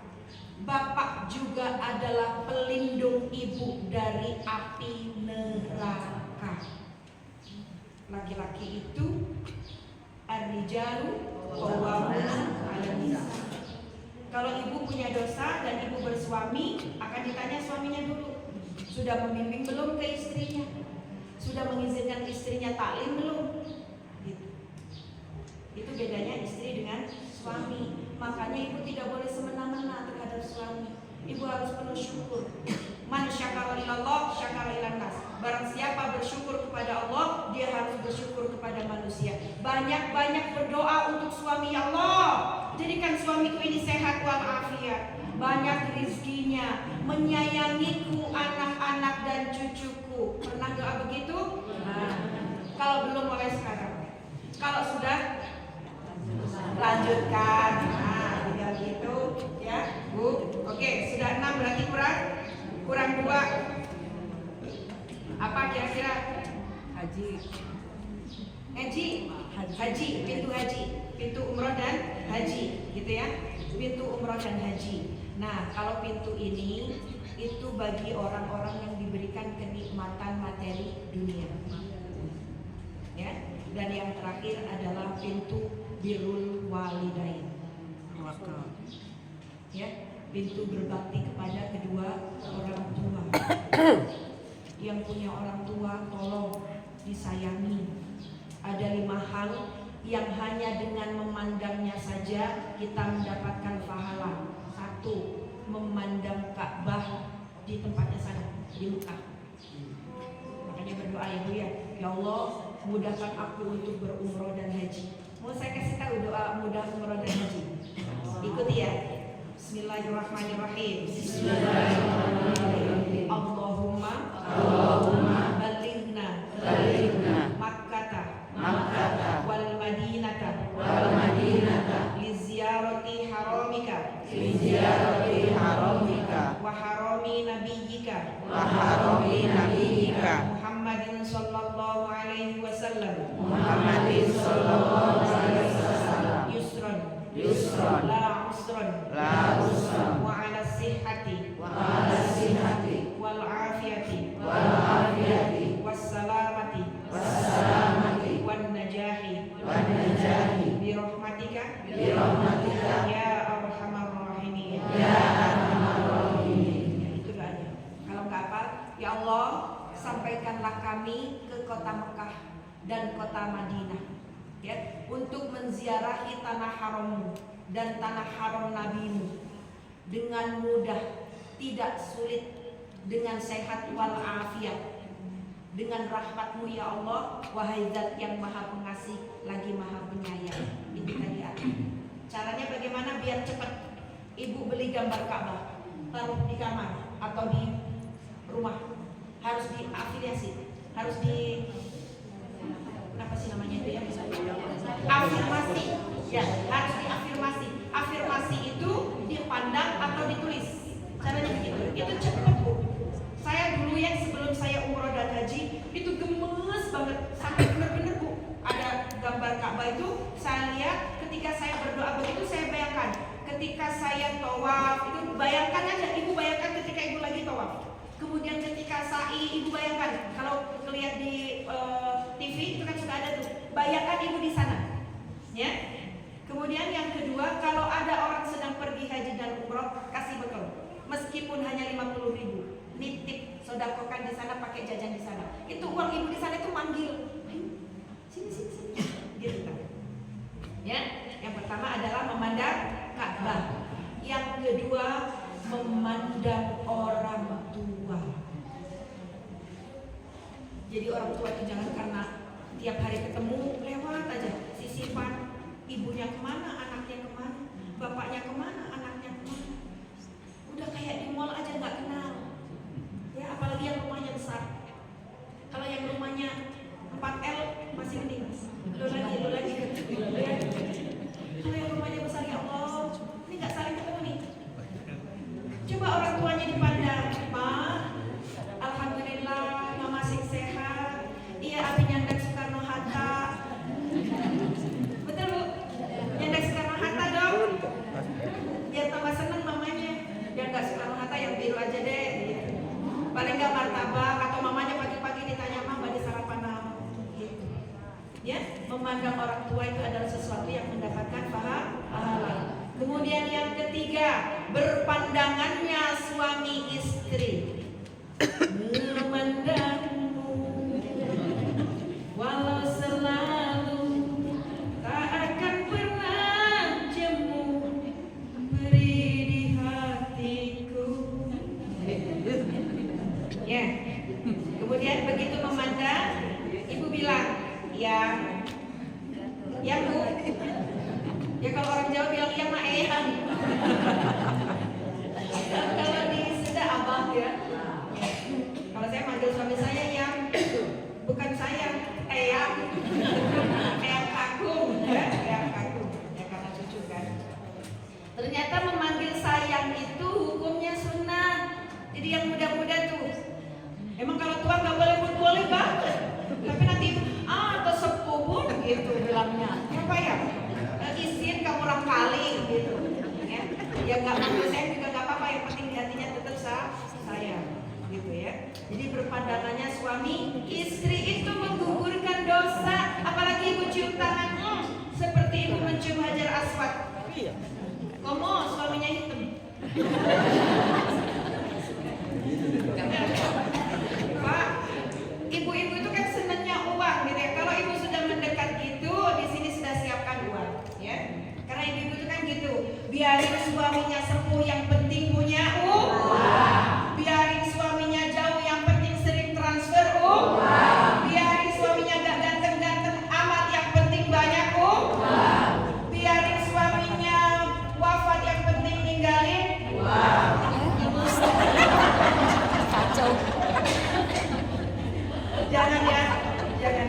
bapak juga adalah pelindung ibu dari api neraka. Laki-laki itu ar-rijalu qawwamuna 'alan nisa. Kalau ibu punya dosa dan ibu bersuami, akan ditanya suaminya dulu. Sudah membimbing belum ke istrinya? Sudah mengizinkan istrinya taklim belum? Gitu. Itu bedanya istri dengan suami. Makanya ibu tidak boleh semena-mena terhadap suami. Ibu harus penuh syukur. Man syakara ilallah syakara ilan nas. Barang siapa bersyukur kepada Allah, dia harus bersyukur kepada manusia. Banyak-banyak berdoa untuk suami. Ya Allah, jadikan suamiku ini sehat walafiat, banyak rizkinya, menyayangiku, anak-anak dan cucuku. Pernah doa begitu? Nah, kalau belum mulai sekarang. Kalau sudah, lanjutkan. Nah, tinggal gitu ya, Bu. Oke, sudah 6 berarti kurang 2. Apa kira-kira? Haji, pintu umroh dan haji, gitu ya. Pintu umroh dan haji. Nah, kalau pintu ini itu bagi orang-orang yang diberikan kenikmatan materi dunia. Ya. Dan yang terakhir adalah pintu birrul walidain. Ya, pintu berbakti kepada kedua orang tua. Yang punya orang tua tolong disayangi. Ada 5 hal yang hanya dengan memandangnya saja kita mendapatkan pahala. 1, memandang Ka'bah di tempatnya sana, di Mekah. Makanya berdoa ya Bu ya. Ya Allah, mudahkan aku untuk berumroh dan haji. Mau saya kasih tahu doa mudah umroh dan haji. Ikuti ya. Bismillahirrahmanirrahim. Allahumma balighna Makkah wal Madinata li ziyarati haramika wa harami nabiyyika Muhammadin sallallahu alaihi wasallam yusran la usran wa ala sihhati wal afiyati wassalamati wan najahi bi rahmatika ya arhamar rahimin. Itu doanya. Kalau nggak apa, ya Allah, sampaikanlah kami ke kota Mekah dan kota Madinah, ya, untuk menziarahi tanah harammu dan tanah haram nabimu dengan mudah, tidak sulit, dengan sehat wal afiat, dengan rahmatmu ya Allah, wahai zat yang maha pengasih lagi maha penyayang. Itu tadi caranya bagaimana biar cepat. Ibu beli gambar Ka'bah, taruh di kamar atau di rumah, harus diafiliasi, harus di apa sih namanya itu ya, afirmasi ya, harus diafirmasi. Afirmasi itu dipandang atau ditulis, caranya begitu. Itu cepat Bu. Saya dulu ya sebelum saya umroh dan haji itu gemes banget, sampai bener-bener Bu, ada gambar Ka'bah itu saya lihat. Ketika saya berdoa begitu, saya bayangkan ketika saya tawaf itu, bayangkan aja, ibu bayangkan ketika ibu lagi tawaf. Kemudian ketika sa'i, ibu bayangkan, kalau lihat di TV itu kan sudah ada tuh, bayangkan ibu di sana, ya. Kemudian yang kedua, kalau ada orang sedang pergi haji dan umroh, kasih bekal, meskipun hanya 50.000, nitip, sodakokan di sana, pakai jajan di sana. Itu uang ibu di sana itu manggil, sini, gitu kan. Ya, yang pertama adalah memandang Ka'bah, yang kedua memandang orang tua. Jadi orang tua tiap hari ketemu lewat aja sisipan, ibunya kemana, anaknya kemana, bapaknya kemana, anaknya kemana. Udah kayak di mall aja nggak kenal. Ya apalagi yang rumahnya besar. Kalau yang rumahnya 4L masih mending. Lo lagi. Ya. Kalau yang rumahnya besar, ya Allah, ini nggak saling ketemu nih. Coba orang tuanya dipandang, Ma, alhamdulillah, Mama masih sehat. Iya, abi nyandang Soekarno Hatta. Betul Bu? Nyandang Soekarno Hatta dong. Biar tambah seneng mamanya. Biar nggak Soekarno Hatta yang biru aja deh. Gitu. Paling nggak martabak atau mamanya pagi-pagi ditanya Mama di sarapan apa? Gitu. Ya, memandang orang tua itu adalah sesuatu yang mendapatkan pahala. Kemudian yang ketiga, berpandangannya suami istri. Memandangmu walau selalu tak akan pernah jemu beri di hatiku. Ya. Kemudian begitu memandang, ibu bilang, ya Bu. Ya kalau orang Jawa bilang ya mak eyang. Kalau di Sunda abang ya. Kalau saya manggil suami saya yang, bukan sayang, eyang. Eyang kagum, ya, eyang kagum. Ya karena cucu kan. Ternyata memanggil sayang itu hukumnya sunnah. Jadi yang muda-muda tuh, emang kalau tua nggak boleh banget. Tapi nanti atau sepuh pun gitu bilangnya. Apa ya? Isin kamu orang kali gitu. Ya nggak manggil saya juga nggak apa-apa. Yang penting hatinya tetap saya. Gitu ya. Jadi berpandangannya suami istri itu menggugurkan dosa. Apalagi ibu cium tangan, seperti ibu mencium hajar aswad. Komo suaminya hitam. Pak, ibu-ibu itu kan senangnya uang gitu ya. Kalau ibu sudah mendekat gitu, di sini sudah siapkan uang, ya. Karena ibu-ibu itu kan gitu. Biarin suaminya sepuh, yang penting punya uang. Biarin suaminya jauh, yang penting sering transfer uang. Biarin suaminya gak ganteng-ganteng amat, yang penting banyak uang. Biarin suaminya wafat, yang penting ninggalin uang. Kacau. Jangan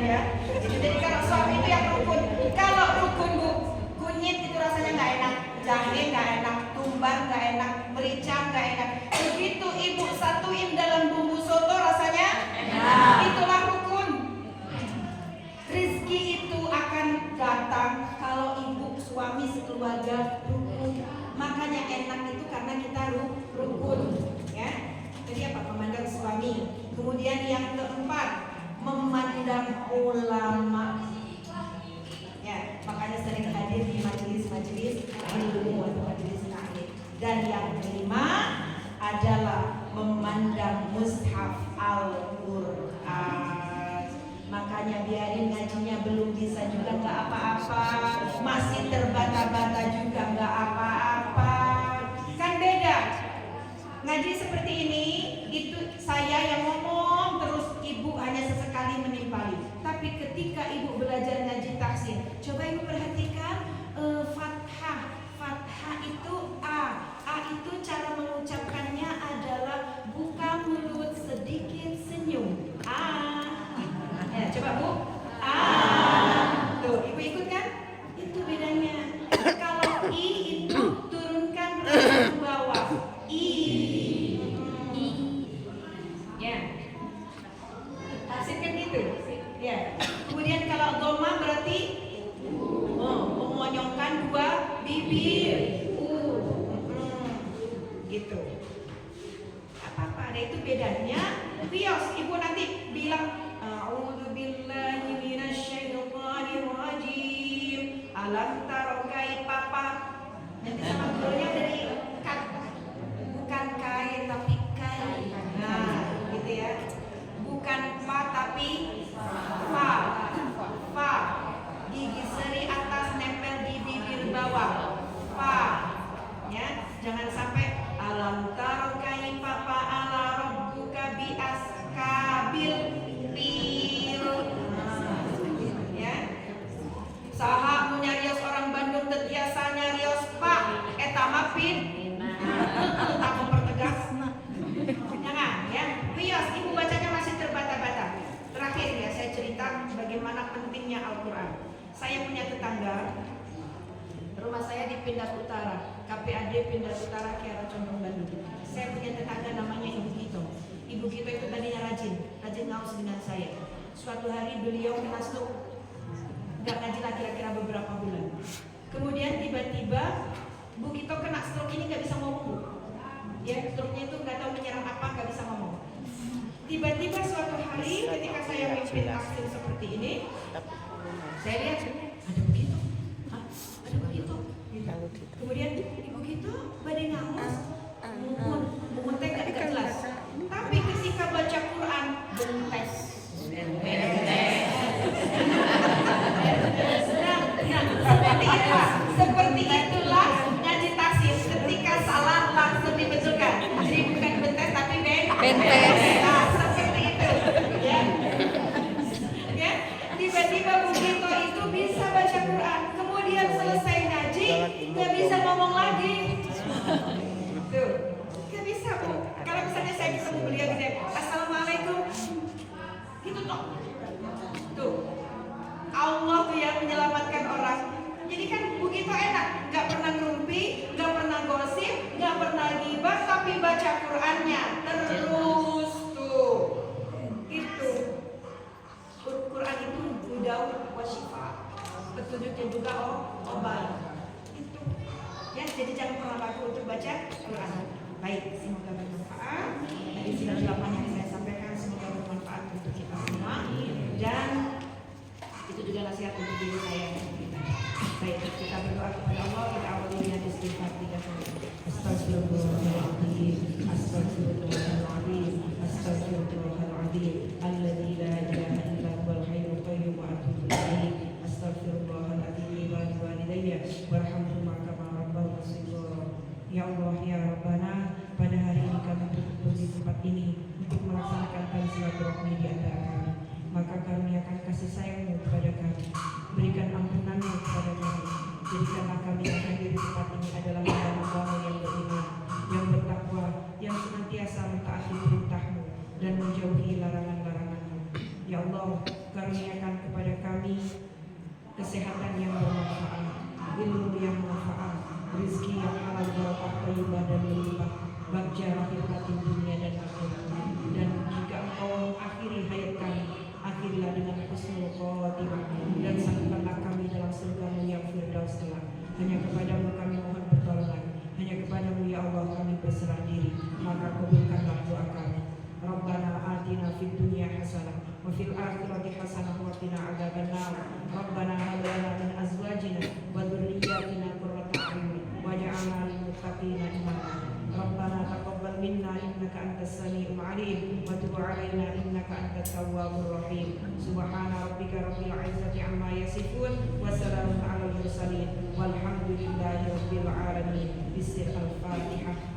ya. Jadi kalau suami itu yang rukun. Kalau rukun Bu, kunyit itu rasanya nggak enak, jahe nggak enak, tumbar nggak enak, merica nggak enak. Begitu ibu satuin dalam bumbu soto rasanya enak. Itulah rukun. Rizki itu akan datang kalau ibu suami sekeluarga rukun. Makanya enak itu karena kita rukun, ya. Jadi apa? Memandang suami. Kemudian yang keempat, memandang ulama. Ya, makanya sering hadir di majelis-majelis ilmu atau majelis taklim. Dan yang kelima adalah memandang mushaf Al-Qur'an. Makanya biarin ngajinya belum bisa juga nggak apa-apa, masih terbata-bata juga nggak apa-apa. Kan beda. Ngaji seperti ini, itu saya yang ngomong terus, ibu hanya sesekali menimpali. Tapi ketika ibu belajar ngaji tahsin, coba ibu perhatikan fathah itu A itu cara mengucapkannya adalah buka mulut sedikit senyum. Ya, coba Bu. Tuh, ibu ikut kan? Itu bedanya. Kalau I itu turunkan ke bawah. Ya, hasilkan gitu. Ya. Kemudian kalau doma berarti memonyongkan dua bibir. Gitu. Apa-apa ada itu bedanya. Bios, ibu nanti bilang a'udzubillahi minasyaitonirrajim. Alam taro kaifa pa. Nanti sama gurunya dari kat. Bukan kai tapi kai. Nah, gitu ya. Bukan fa tapi fa. Gigi seri atas nempel di bibir bawah. Fa. Ya, jangan sampai alam taro kaifa fa'ala rabbuka bi askabil fil. maafin. Tak mempertegas. Jangan ya. Bias, ibu bacanya masih terbata-bata. Terakhir ya, saya cerita bagaimana pentingnya Al-Quran. Saya punya tetangga, rumah saya di Pindad Utara, KPAD Pindad Utara, Kiara Condong, Bandung. Saya punya tetangga namanya Ibu Gito. Ibu Gito itu tadinya rajin ngaus dengan saya. Suatu hari beliau kena stroke, nggak ngaji lah kira-kira beberapa bulan. Kemudian tiba-tiba Bu Gito kena stroke ini nggak bisa ngomong, Bu. Ya, stroke-nya itu nggak tahu menyerang apa, nggak bisa ngomong. Tiba-tiba suatu hari ketika saya mimpin taklim seperti ini, saya lihat ada begitu, ada begitu. Kemudian Ibu Gito badai nangis, mumun teh nggak jelas. Tapi ketika baca Quran bentes. Seperti itulah ngaji tafsir. Ketika salah langsung dibetulkan. Jadi bukan bentes tapi bentes. Nah, seperti itu. Ya. Tiba-tiba Bu Gito itu bisa baca Quran. Kemudian selesai ngaji, nggak bisa ngomong lagi. Tuh, nggak bisa, Bu. Kalau misalnya saya ketemu beliau gitu, Assalamualaikum. Gitu toh. Tuh. Allah tuh yang menyelamatkan orang. Jadi kan Bu Gito enak, nggak pernah ngerumpi, nggak pernah gosip, nggak pernah gibah, tapi baca Qurannya terus tuh. Itu. Quran itu hudaw wa syifa. Petunjuknya juga obat. Itu. Ya, jadi jangan pernah ragu untuk baca Quran. Baik, semoga bermanfaat. Dari sila 8 yang saya sampaikan semoga bermanfaat untuk kita semua. Dan itu juga nasihat untuk diri saya. Baik, kita berdoa kepada Allah. Kita awali dengan istighfar 3 kali. Astagfirullahaladzim, astagfirullahaladzim, astagfirullahaladzim. Alladzi la ilaha illa huwal hayyul qayyum wa atubu ilaih. Astagfirullahaladzim wa liwalidayya warhamhuma kama rabbauna shighara. Ya Allah, ya Rabbana, pada hari ini kami berkumpul di tempat ini untuk melaksanakan tali silaturahmi di antara kami. Maka karuniakan kasih sayang-Mu kepada kami, berikan ampunan-Mu kepada kami. Jadikanlah kami yang hadir di tempat ini adalah hamba-hamba-Mu yang beriman, yang bertakwa, yang senantiasa mentaati perintah-Mu dan menjauhi larangan-larangan-Mu. Ya Allah, karuniakan kepada kami kesehatan yang bermanfaat, ilmu yang manfaat, rezeki yang halal, barokah, thayyibah dan melimpah, bagja lahir batin dunia dan akhirat. Dan jika Engkau akhiri hayat kami, akhirilah dengan husnul khotimah, dan sambutkanlah kami dalam surga-Mu yang firdaus kelak. Hanya kepadamu kami mohon pertolongan, hanya kepadamu ya Allah kami berserah diri, maka kabulkanlah doa kami. Rabbana atina fid dunya hasanah wa fil akhirati hasanah wa qina adzabannar. Rabbana hab lana min azwajina wa dhurriyyatina qurrata a'yun waj'alna lil muttaqina imama. Rabbana taqabbal minna innaka antas samiul alim wa tub 'alaina innaka antat tawwabur rahim. Subhana rabbika rabbil 'izzati 'amma yasifun wa salamun 'alal mursalin walhamdulillahi rabbil alamin. Bismil al-Fatihah.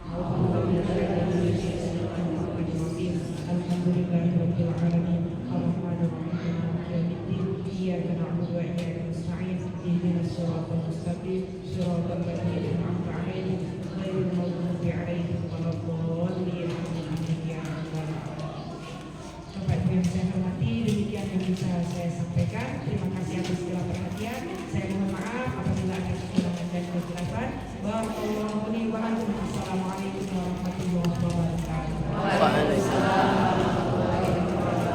Alhamdulillahi rabbil alamin. Arrahmanir rahim. Maliki yaumiddin. Iyyaka na'budu wa iyyaka nasta'in. Ihdinas siratal mustaqim. Siratal ladzina an'amta 'alaihim ghairil maghdubi 'alaihim waladdallin. Ya rabbal alamin. Bapak Ibu yang saya hormati, demikian yang bisa saya sampaikan. Terima kasih atas segala perhatian. Saya mohon maaf apabila ada kekurangan dan kekeliruan. Barakallahu